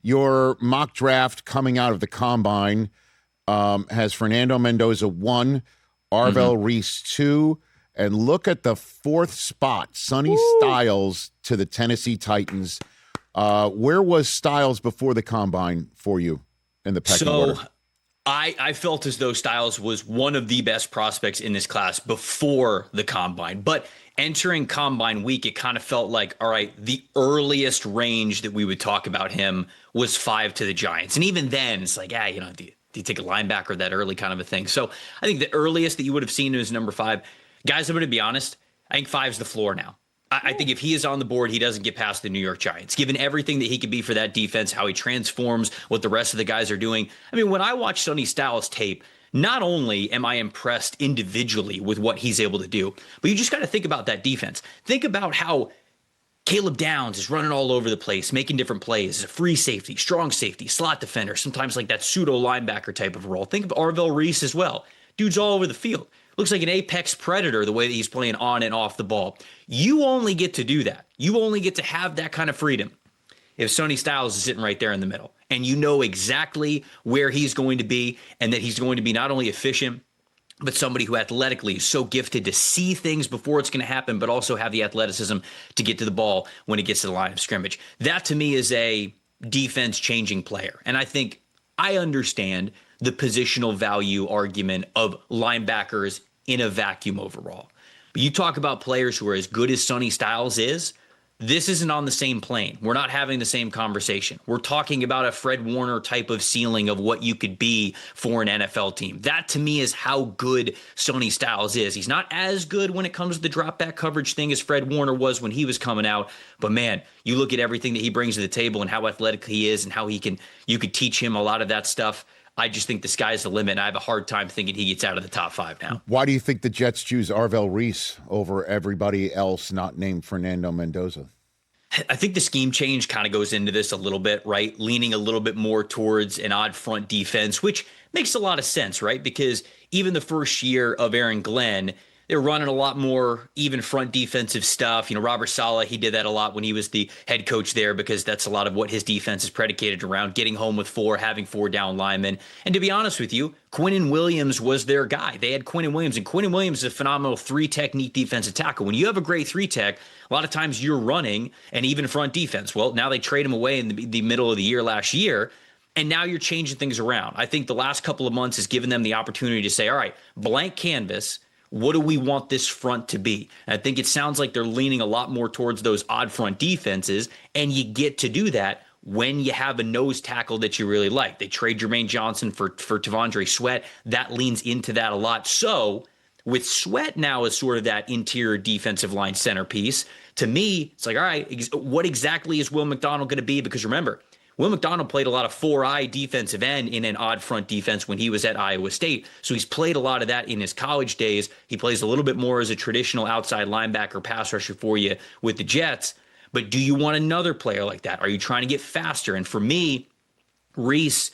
Your mock draft coming out of the combine has Fernando Mendoza 1, Arvell Reese 2, and look at the 4th spot, Sonny Styles to the Tennessee Titans. Where was Styles before the combine for you in the pecking order? I felt as though Styles was one of the best prospects in this class before the combine. But entering combine week, it kind of felt like, all right, the earliest range that we would talk about him was 5 to the Giants. And even then, it's like, do you take a linebacker that early kind of a thing? So I think the earliest that you would have seen is number 5. Guys, I'm going to be honest. I think 5's the floor now. I think if he is on the board, he doesn't get past the New York Giants, given everything that he could be for that defense, how he transforms, what the rest of the guys are doing. I mean, when I watch Sonny Styles tape, not only am I impressed individually with what he's able to do, but you just got to think about that defense. Think about how Caleb Downs is running all over the place, making different plays. He's a free safety, strong safety, slot defender, sometimes like that pseudo linebacker type of role. Think of Arvell Reese as well. Dude's all over the field. Looks like an apex predator the way that he's playing on and off the ball. You only get to do that. You only get to have that kind of freedom if Sonny Styles is sitting right there in the middle and you know exactly where he's going to be and that he's going to be not only efficient, but somebody who athletically is so gifted to see things before it's going to happen, but also have the athleticism to get to the ball when it gets to the line of scrimmage. That to me is a defense-changing player. And I think I understand the positional value argument of linebackers in a vacuum overall. But you talk about players who are as good as Sonny Styles is, this isn't on the same plane. We're not having the same conversation. We're talking about a Fred Warner type of ceiling of what you could be for an NFL team. That to me is how good Sonny Styles is. He's not as good when it comes to the drop back coverage thing as Fred Warner was when he was coming out. But man, you look at everything that he brings to the table and how athletic he is and how you could teach him a lot of that stuff. I just think the sky's the limit, and I have a hard time thinking he gets out of the top 5 now. Why do you think the Jets choose Arvell Reese over everybody else not named Fernando Mendoza? I think the scheme change kind of goes into this a little bit, right? Leaning a little bit more towards an odd front defense, which makes a lot of sense, right? Because even the first year of Aaron Glenn, they're running a lot more even front defensive stuff. Robert Saleh, he did that a lot when he was the head coach there because that's a lot of what his defense is predicated around, getting home with 4, having 4 down linemen. And to be honest with you, Quinnen Williams was their guy. They had Quinnen Williams, and Quinnen Williams is a phenomenal 3-technique defensive tackle. When you have a great 3-tech, a lot of times you're running and even front defense. Well, now they trade him away in the middle of the year last year, and now you're changing things around. I think the last couple of months has given them the opportunity to say, all right, blank canvas, what do we want this front to be? And I think it sounds like they're leaning a lot more towards those odd front defenses, and you get to do that when you have a nose tackle that you really like. They trade Jermaine Johnson for Tavondre Sweat. That leans into that a lot. So with Sweat now as sort of that interior defensive line centerpiece, to me, it's like, all right, what exactly is Will McDonald going to be? Because remember, Will McDonald played a lot of 4-eye defensive end in an odd front defense when he was at Iowa State. So he's played a lot of that in his college days. He plays a little bit more as a traditional outside linebacker pass rusher for you with the Jets. But do you want another player like that? Are you trying to get faster? And for me, Reese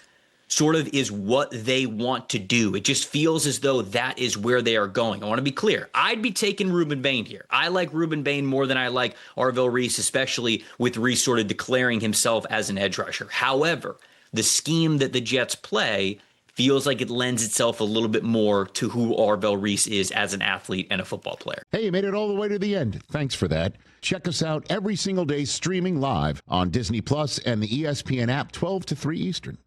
sort of is what they want to do. It just feels as though that is where they are going. I want to be clear. I'd be taking Ruben Bain here. I like Ruben Bain more than I like Arvell Reese, especially with Reese sort of declaring himself as an edge rusher. However, the scheme that the Jets play feels like it lends itself a little bit more to who Arvell Reese is as an athlete and a football player. Hey, you made it all the way to the end. Thanks for that. Check us out every single day streaming live on Disney Plus and the ESPN app 12 to 3 Eastern.